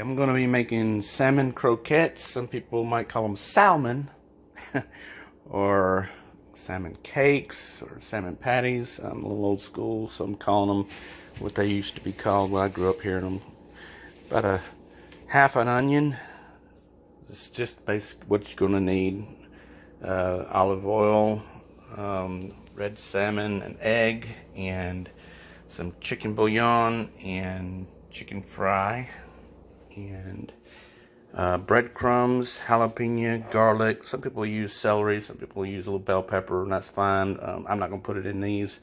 I'm going to be making salmon croquettes. Some people might call them salmon, or salmon cakes, or salmon patties. I'm a little old school, so I'm calling them what they used to be called when I grew up hearing them. About a half an onion. This is just basically what you're going to need. Olive oil, red salmon, an egg, and some chicken bouillon, and chicken fry, and breadcrumbs, jalapeno, garlic. Some people use celery, some people use a little bell pepper, and that's fine. I'm not going to put it in these.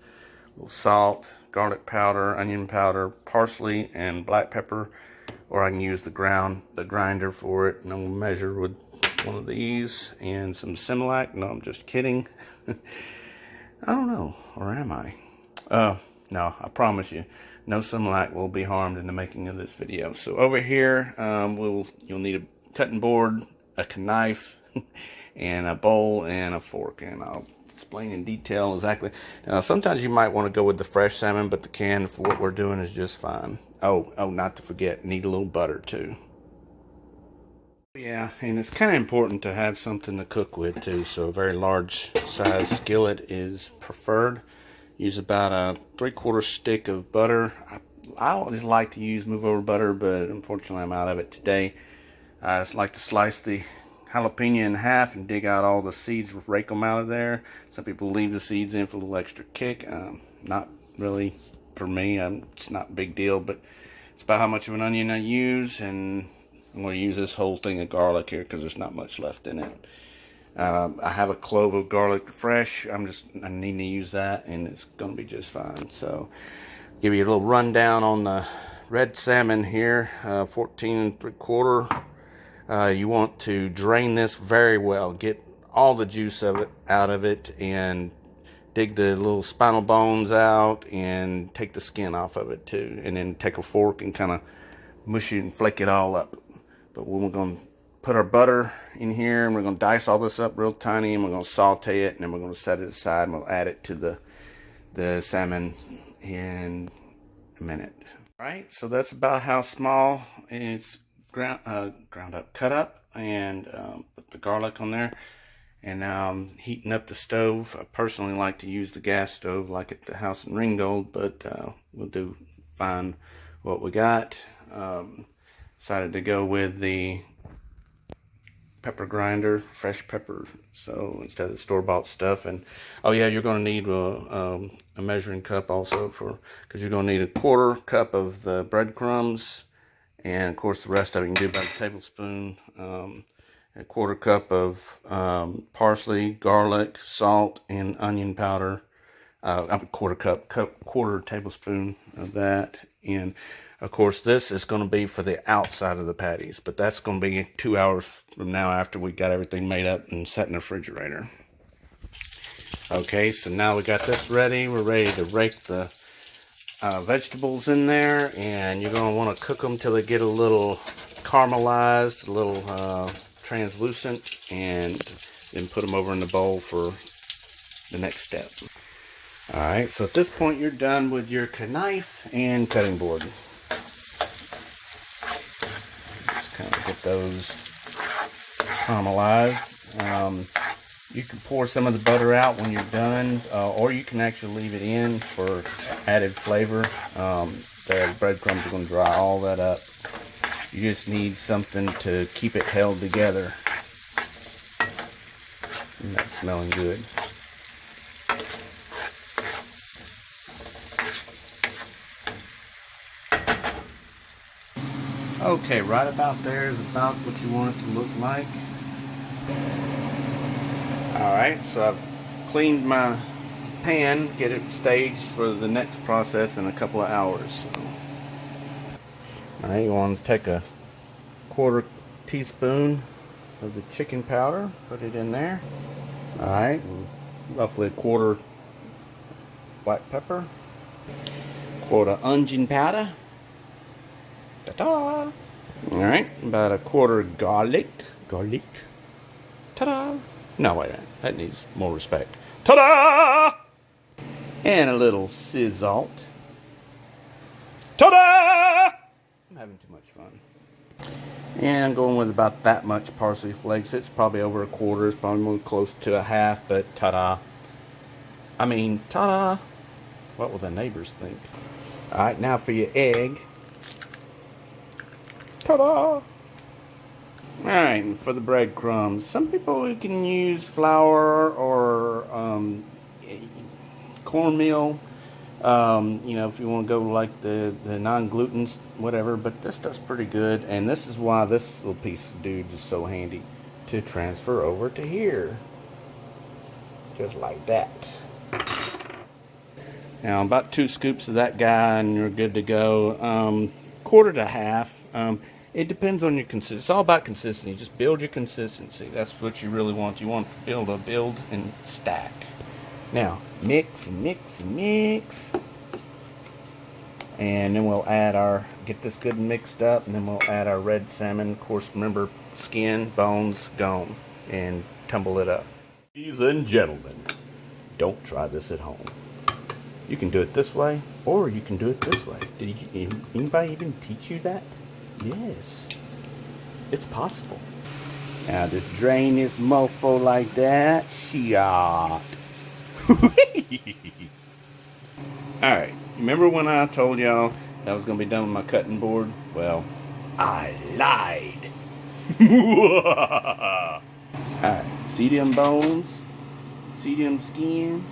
A little salt, garlic powder, onion powder, parsley, and black pepper, or I can use the grinder for it, and I'm going to measure with one of these, and some Similac. No, I'm just kidding. I don't know, or am I? No, I promise you, no Similac will be harmed in the making of this video. So over here, you'll need a cutting board, a knife, and a bowl and a fork, and I'll explain in detail exactly. Now, sometimes you might want to go with the fresh salmon, but the can for what we're doing is just fine. Oh, not to forget, need a little butter too. Yeah, and it's kind of important to have something to cook with too, so a very large size skillet is preferred. Use about a 3/4 stick of butter. I always like to use move over butter, but unfortunately I'm out of it today. I just like to slice the jalapeno in half and dig out all the seeds, rake them out of there. Some people leave the seeds in for a little extra kick. Not really for me. It's not a big deal, but it's about how much of an onion I use, and I'm going to use this whole thing of garlic here because there's not much left in it. I have a clove of garlic fresh. I need to use that, and it's going to be just fine. So, give you a little rundown on the red salmon here, 14 3/4. You want to drain this very well. Get all the juice of it out of it, and dig the little spinal bones out, and take the skin off of it too. And then take a fork and kind of mush it and flake it all up. But we're going to put our butter in here, and we're going to dice all this up real tiny, and we're going to saute it, and then we're going to set it aside, and we'll add it to the salmon in a minute. All right, so that's about how small it's ground up, cut up, and put the garlic on there. And now I'm heating up the stove. I personally like to use the gas stove like at the house in Ringgold, but we'll do fine what we got. Decided to go with the pepper grinder, fresh pepper, so instead of the store-bought stuff. And oh yeah, you're going to need a measuring cup also, because you're going to need a 1/4 cup of the breadcrumbs, and of course the rest of it you can do about a tablespoon. A 1/4 cup of parsley, garlic, salt, and onion powder. A 1/4 tablespoon of that. And of course, this is going to be for the outside of the patties, but that's going to be 2 hours from now after we got everything made up and set in the refrigerator. Okay, so now we got this ready. We're ready to rake the vegetables in there, and you're going to want to cook them till they get a little caramelized, a little translucent, and then put them over in the bowl for the next step. Alright, so at this point you're done with your knife and cutting board. Just kind of get those caramelized. You can pour some of the butter out when you're done, or you can actually leave it in for added flavor. The breadcrumbs are going to dry all that up. You just need something to keep it held together. And that's smelling good. Okay, right about there is about what you want it to look like. Alright, so I've cleaned my pan, get it staged for the next process in a couple of hours. Alright, you want to take a 1/4 teaspoon of the chicken powder, put it in there. Alright, roughly a 1/4 black pepper, 1/4 onion powder. Ta-da! Alright, about a 1/4 garlic. Ta-da! No, wait a minute. That needs more respect. Ta-da! And a little sea salt. Ta-da! I'm having too much fun. And I'm going with about that much parsley flakes. It's probably over a quarter. It's probably more close to a half, but ta-da. I mean, ta-da. What will the neighbors think? Alright, now for your egg. Ta-da! Alright, and for the breadcrumbs. Some people can use flour or cornmeal. You know, if you want to go like the non-gluten, whatever, but this stuff's pretty good, and this is why this little piece of dude is so handy to transfer over to here. Just like that. Now, about 2 scoops of that guy, and you're good to go. Quarter to half. It depends on your consistency. It's all about consistency. Just build your consistency. That's what you really want. You want to build and stack. Now, mix and mix and mix. And then we'll add get this good and mixed up, and then we'll add our red salmon. Of course, remember, skin, bones, gone, and tumble it up. Ladies and gentlemen, don't try this at home. You can do it this way, or you can do it this way. Did anybody even teach you that? Yes, it's possible. Now just drain this mofo like that. Shot. Alright, remember when I told y'all that I was going to be done with my cutting board? Well, I lied. Alright, see them bones? See them skins?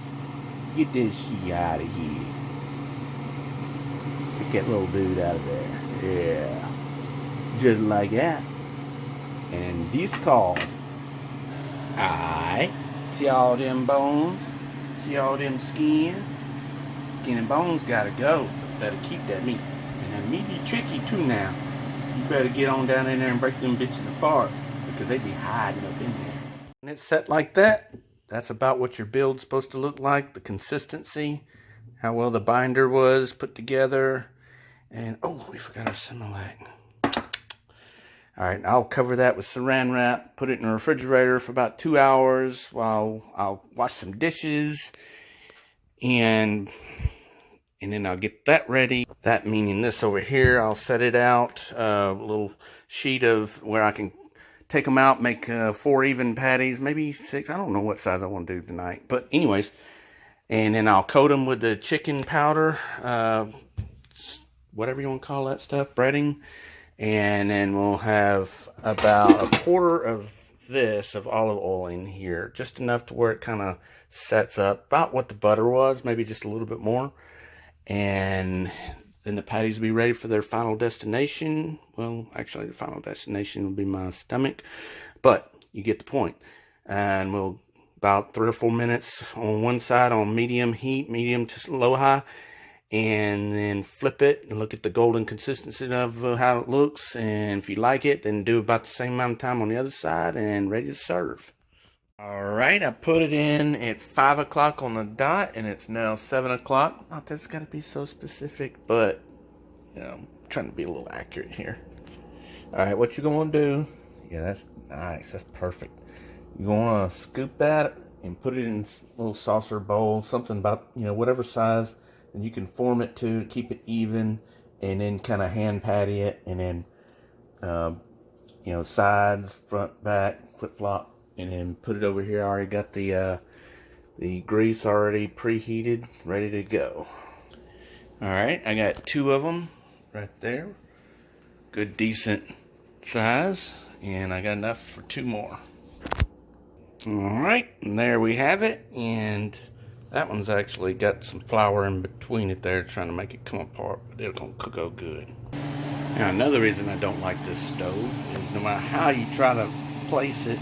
Get this shit out of here. Get that little dude out of there. Yeah. Just like that. And this called. Alright. See all them bones? See all them skin? Skin and bones gotta go. Better keep that meat. And that meat be tricky too now. You better get on down in there and break them bitches apart, because they be hiding up in there. And it's set like that. That's about what your build's supposed to look like. The consistency, how well the binder was put together. And, oh, we forgot our Similac. Alright, I'll cover that with saran wrap, put it in the refrigerator for about 2 hours while I'll wash some dishes. And then I'll get that ready. That meaning this over here, I'll set it out. A little sheet of where I can take them out, make 4 even patties, maybe 6. I don't know what size I want to do tonight. But anyways, and then I'll coat them with the chicken powder, whatever you want to call that stuff, breading. And then we'll have about a quarter of this of olive oil in here, just enough to where it kind of sets up about what the butter was, maybe just a little bit more. And then the patties will be ready for their final destination. Well, actually, the final destination will be my stomach, but you get the point. And we'll about 3 or 4 minutes on one side on medium heat, medium to low high, and then flip it and look at the golden consistency of how it looks. And if you like it, then do about the same amount of time on the other side, and ready to serve. Alright, I put it in at 5 o'clock on the dot, and it's now 7 o'clock. Not that it's got to be so specific, but you know, I'm trying to be a little accurate here. Alright, what you're going to do, yeah, that's nice, that's perfect. You're going to scoop that and put it in a little saucer bowl, something about, you know, whatever size, and you can form it to keep it even, and then kind of hand patty it, and then, you know, sides, front, back, flip-flop. And then put it over here. I already got the grease already preheated, ready to go. Alright, I got 2 of them right there. Good, decent size. And I got enough for 2 more. Alright, and there we have it. And that one's actually got some flour in between it there, trying to make it come apart. But it's going to cook out good. Now, another reason I don't like this stove is no matter how you try to place it,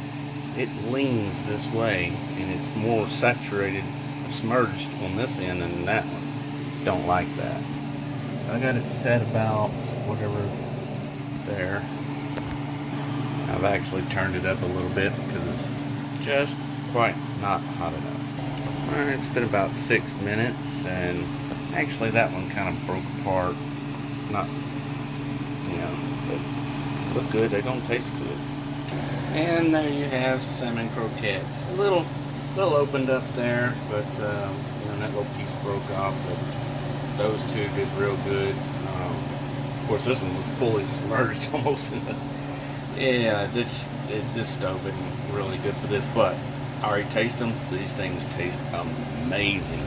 it leans this way, and it's more saturated, submerged on this end than that one. Don't like that. I got it set about whatever there. I've actually turned it up a little bit because it's just quite not hot enough. Alright, it's been about 6 minutes, and actually that one kind of broke apart. It's not, you know, but look good. They're gonna taste good. And there you have salmon croquettes. A little opened up there, but you know, that little piece broke off. But those 2 did real good. Of course, this one was fully submerged almost in the. Yeah, this stove isn't really good for this, but I already taste them. These things taste amazing.